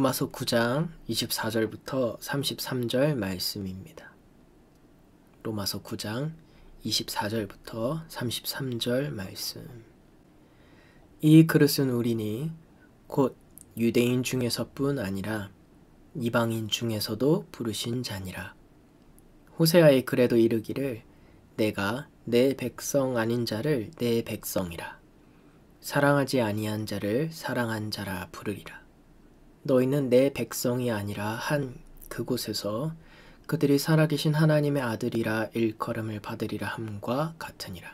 로마서 9장 24절부터 33절 말씀입니다. 로마서 9장 24절부터 33절 말씀. 이 그릇은 우리니 곧 유대인 중에서뿐 아니라 이방인 중에서도 부르신 자니라. 호세아의 글에도 이르기를 내가 내 백성 아닌 자를 내 백성이라, 사랑하지 아니한 자를 사랑한 자라 부르리라. 너희는 내 백성이 아니라 한 그곳에서 그들이 살아계신 하나님의 아들이라 일컬음을 받으리라 함과 같으니라.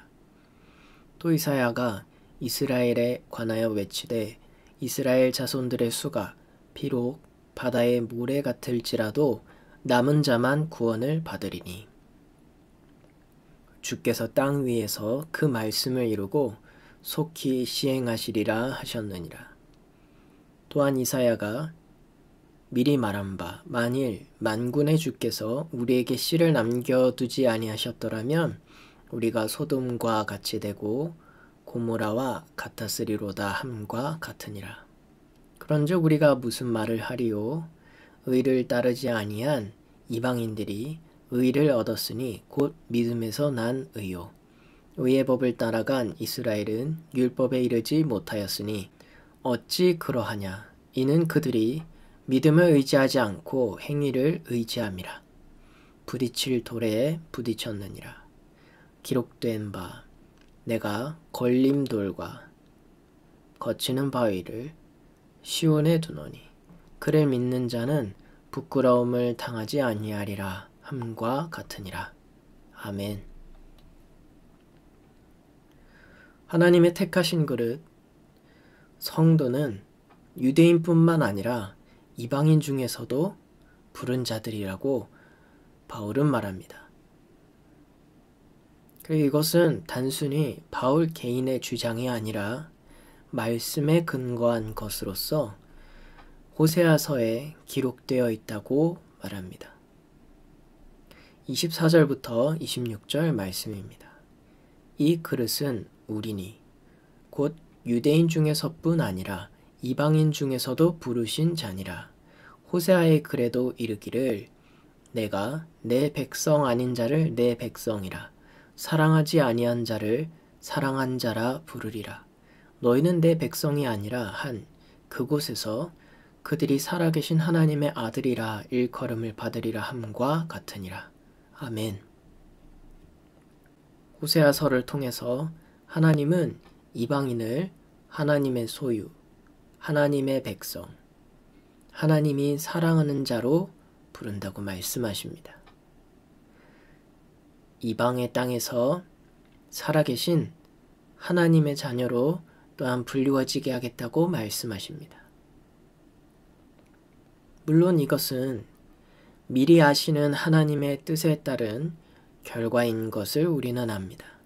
또 이사야가 이스라엘에 관하여 외치되 이스라엘 자손들의 수가 비록 바다의 모래 같을지라도 남은 자만 구원을 받으리니, 주께서 땅 위에서 그 말씀을 이루고 속히 시행하시리라 하셨느니라. 또한 이사야가 미리 말한 바 만일 만군의 주께서 우리에게 씨를 남겨두지 아니하셨더라면 우리가 소돔과 같이 되고 고모라와 같았으리로다 함과 같으니라. 그런즉 우리가 무슨 말을 하리요? 의를 따르지 아니한 이방인들이 의를 얻었으니 곧 믿음에서 난 의요. 의의 법을 따라간 이스라엘은 율법에 이르지 못하였으니 어찌 그러하냐? 이는 그들이 믿음을 의지하지 않고 행위를 의지함이라. 부딪힐 돌에 부딪혔느니라. 기록된 바 내가 걸림돌과 거치는 바위를 시온에 두노니 그를 믿는 자는 부끄러움을 당하지 아니하리라 함과 같으니라. 아멘. 하나님의 택하신 그릇, 성도는 유대인뿐만 아니라 이방인 중에서도 부른 자들이라고 바울은 말합니다. 그리고 이것은 단순히 바울 개인의 주장이 아니라 말씀에 근거한 것으로서 호세아서에 기록되어 있다고 말합니다. 24절부터 26절 말씀입니다. 이 그릇은 우리니 곧 유대인 중에서뿐 아니라 이방인 중에서도 부르신 자니라. 호세아의 글에도 이르기를 내가 내 백성 아닌 자를 내 백성이라, 사랑하지 아니한 자를 사랑한 자라 부르리라. 너희는 내 백성이 아니라 한 그곳에서 그들이 살아계신 하나님의 아들이라 일컬음을 받으리라 함과 같으니라. 아멘. 호세아서를 통해서 하나님은 이방인을 하나님의 소유, 하나님의 백성, 하나님이 사랑하는 자로 부른다고 말씀하십니다. 이방의 땅에서 살아계신 하나님의 자녀로 또한 불리워지게 하겠다고 말씀하십니다. 물론 이것은 미리 아시는 하나님의 뜻에 따른 결과인 것을 우리는 압니다.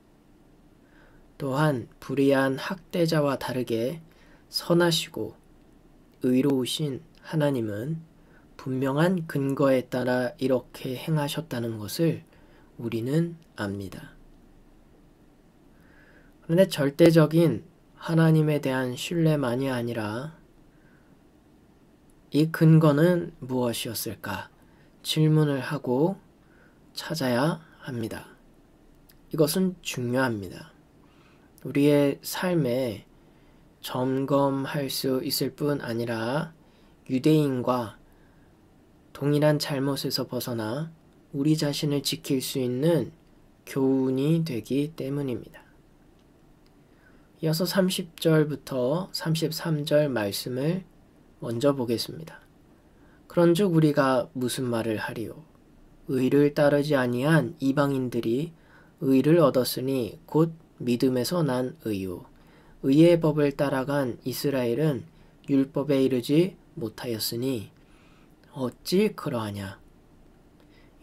또한 불의한 학대자와 다르게 선하시고 의로우신 하나님은 분명한 근거에 따라 이렇게 행하셨다는 것을 우리는 압니다. 그런데 절대적인 하나님에 대한 신뢰만이 아니라 이 근거는 무엇이었을까 질문을 하고 찾아야 합니다. 이것은 중요합니다. 우리의 삶에 점검할 수 있을 뿐 아니라 유대인과 동일한 잘못에서 벗어나 우리 자신을 지킬 수 있는 교훈이 되기 때문입니다. 이어서 30절부터 33절 말씀을 먼저 보겠습니다. 그런즉 우리가 무슨 말을 하리요? 의를 따르지 아니한 이방인들이 의를 얻었으니 곧 믿음에서 난 의요. 의의 법을 따라간 이스라엘은 율법에 이르지 못하였으니 어찌 그러하냐?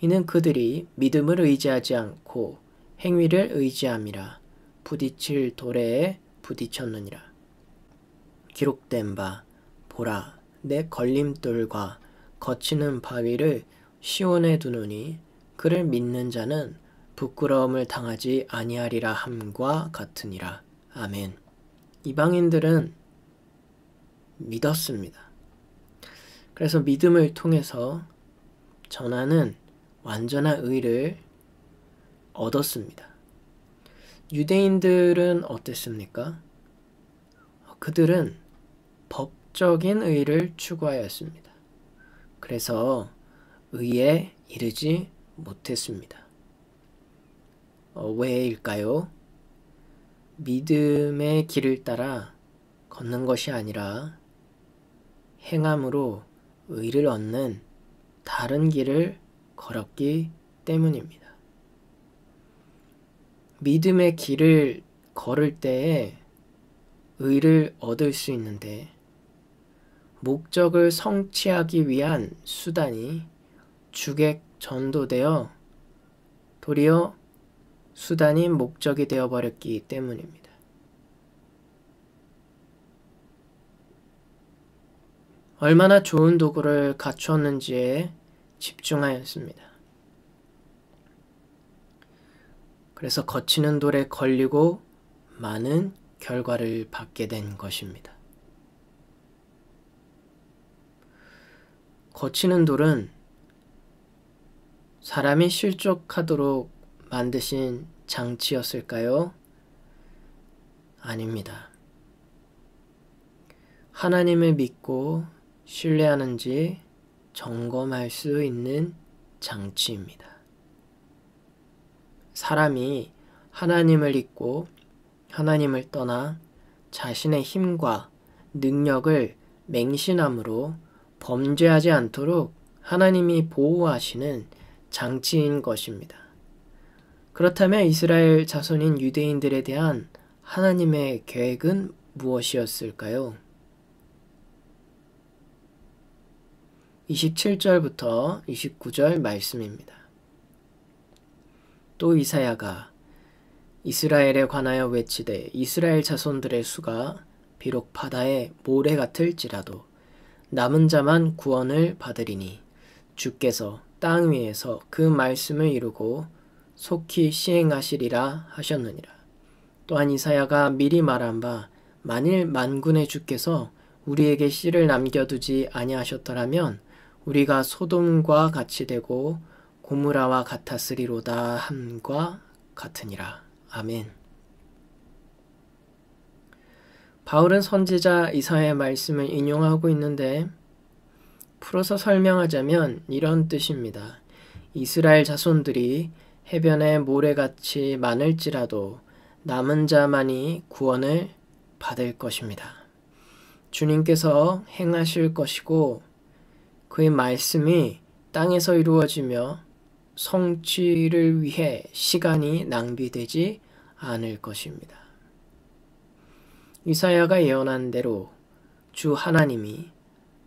이는 그들이 믿음을 의지하지 않고 행위를 의지함이라. 부딪힐 돌에 부딪혔느니라. 기록된 바 보라, 내 걸림돌과 거치는 바위를 시온에 두노니 그를 믿는 자는 부끄러움을 당하지 아니하리라 함과 같으니라. 아멘. 이방인들은 믿었습니다. 그래서 믿음을 통해서 전하는 완전한 의를 얻었습니다. 유대인들은 어땠습니까? 그들은 법적인 의를 추구하였습니다. 그래서 의에 이르지 못했습니다. 왜일까요? 믿음의 길을 따라 걷는 것이 아니라 행함으로 의를 얻는 다른 길을 걸었기 때문입니다. 믿음의 길을 걸을 때에 의를 얻을 수 있는데 목적을 성취하기 위한 수단이 주객전도되어 도리어 수단이 목적이 되어버렸기 때문입니다. 얼마나 좋은 도구를 갖추었는지에 집중하였습니다. 그래서 거치는 돌에 걸리고 많은 결과를 받게 된 것입니다. 거치는 돌은 사람이 실족하도록 만드신 장치였을까요? 아닙니다. 하나님을 믿고 신뢰하는지 점검할 수 있는 장치입니다. 사람이 하나님을 잊고 하나님을 떠나 자신의 힘과 능력을 맹신함으로 범죄하지 않도록 하나님이 보호하시는 장치인 것입니다. 그렇다면 이스라엘 자손인 유대인들에 대한 하나님의 계획은 무엇이었을까요? 27절부터 29절 말씀입니다. 또 이사야가 이스라엘에 관하여 외치되 이스라엘 자손들의 수가 비록 바다의 모래 같을지라도 남은 자만 구원을 받으리니 주께서 땅 위에서 그 말씀을 이루고 속히 시행하시리라 하셨느니라. 또한 이사야가 미리 말한 바 만일 만군의 주께서 우리에게 씨를 남겨두지 아니하셨더라면 우리가 소돔과 같이 되고 고무라와 같았으리로다 함과 같으니라. 아멘. 바울은 선지자 이사야의 말씀을 인용하고 있는데 풀어서 설명하자면 이런 뜻입니다. 이스라엘 자손들이 해변의 모래같이 많을지라도 남은 자만이 구원을 받을 것입니다. 주님께서 행하실 것이고 그의 말씀이 땅에서 이루어지며 성취를 위해 시간이 낭비되지 않을 것입니다. 이사야가 예언한 대로 주 하나님이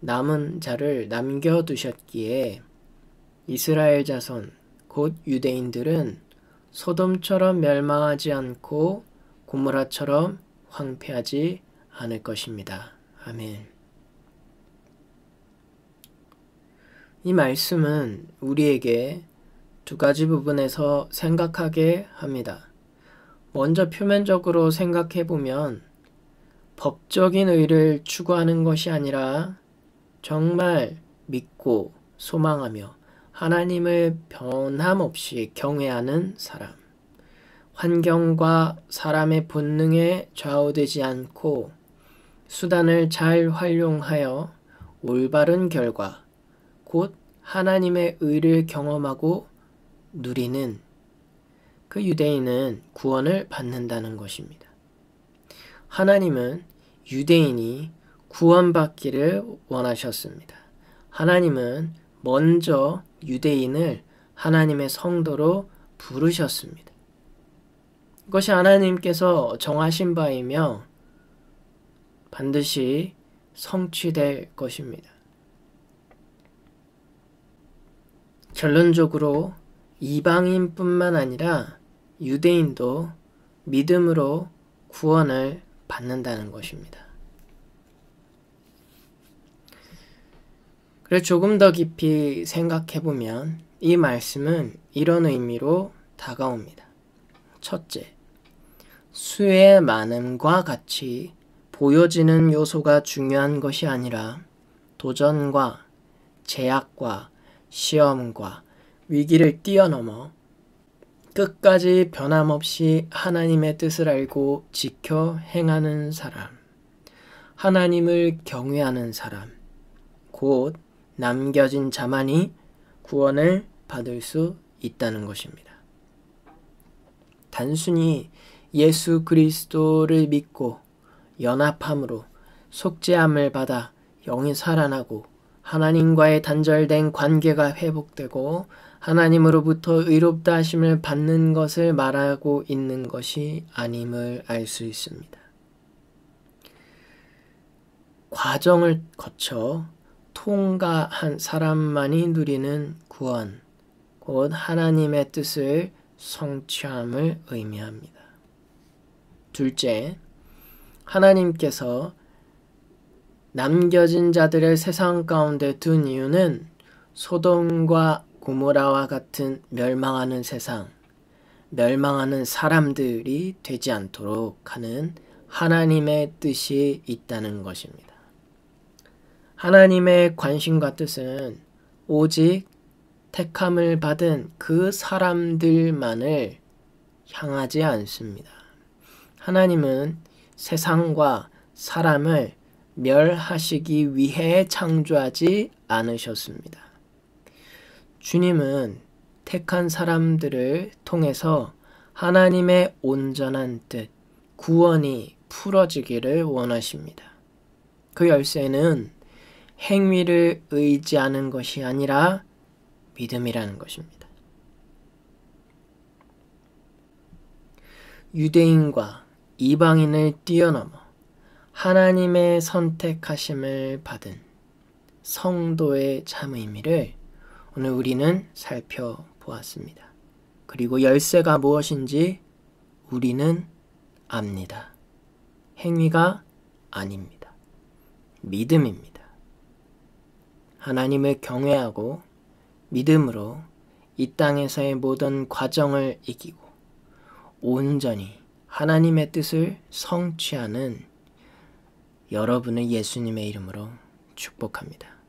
남은 자를 남겨두셨기에 이스라엘 자손 곧 유대인들은 소돔처럼 멸망하지 않고 고모라처럼 황폐하지 않을 것입니다. 아멘. 이 말씀은 우리에게 두 가지 부분에서 생각하게 합니다. 먼저 표면적으로 생각해보면 법적인 의를 추구하는 것이 아니라 정말 믿고 소망하며 하나님을 변함없이 경외하는 사람, 환경과 사람의 본능에 좌우되지 않고 수단을 잘 활용하여 올바른 결과, 곧 하나님의 의를 경험하고 누리는 그 유대인은 구원을 받는다는 것입니다. 하나님은 유대인이 구원받기를 원하셨습니다. 하나님은 먼저 유대인을 하나님의 성도로 부르셨습니다. 이것이 하나님께서 정하신 바이며 반드시 성취될 것입니다. 결론적으로 이방인뿐만 아니라 유대인도 믿음으로 구원을 받는다는 것입니다. 그래서 조금 더 깊이 생각해보면 이 말씀은 이런 의미로 다가옵니다. 첫째, 수의 많음과 같이 보여지는 요소가 중요한 것이 아니라 도전과 제약과 시험과 위기를 뛰어넘어 끝까지 변함없이 하나님의 뜻을 알고 지켜 행하는 사람, 하나님을 경외하는 사람, 곧 남겨진 자만이 구원을 받을 수 있다는 것입니다. 단순히 예수 그리스도를 믿고 연합함으로 속죄함을 받아 영이 살아나고 하나님과의 단절된 관계가 회복되고 하나님으로부터 의롭다 하심을 받는 것을 말하고 있는 것이 아님을 알 수 있습니다. 과정을 거쳐 통과한 사람만이 누리는 구원, 곧 하나님의 뜻을 성취함을 의미합니다. 둘째, 하나님께서 남겨진 자들을 세상 가운데 둔 이유는 소돔과 고모라와 같은 멸망하는 세상, 멸망하는 사람들이 되지 않도록 하는 하나님의 뜻이 있다는 것입니다. 하나님의 관심과 뜻은 오직 택함을 받은 그 사람들만을 향하지 않습니다. 하나님은 세상과 사람을 멸하시기 위해 창조하지 않으셨습니다. 주님은 택한 사람들을 통해서 하나님의 온전한 뜻, 구원이 풀어지기를 원하십니다. 그 열쇠는 행위를 의지하는 것이 아니라 믿음이라는 것입니다. 유대인과 이방인을 뛰어넘어 하나님의 선택하심을 받은 성도의 참 의미를 오늘 우리는 살펴보았습니다. 그리고 열쇠가 무엇인지 우리는 압니다. 행위가 아닙니다. 믿음입니다. 하나님을 경외하고 믿음으로 이 땅에서의 모든 과정을 이기고 온전히 하나님의 뜻을 성취하는 여러분을 예수님의 이름으로 축복합니다.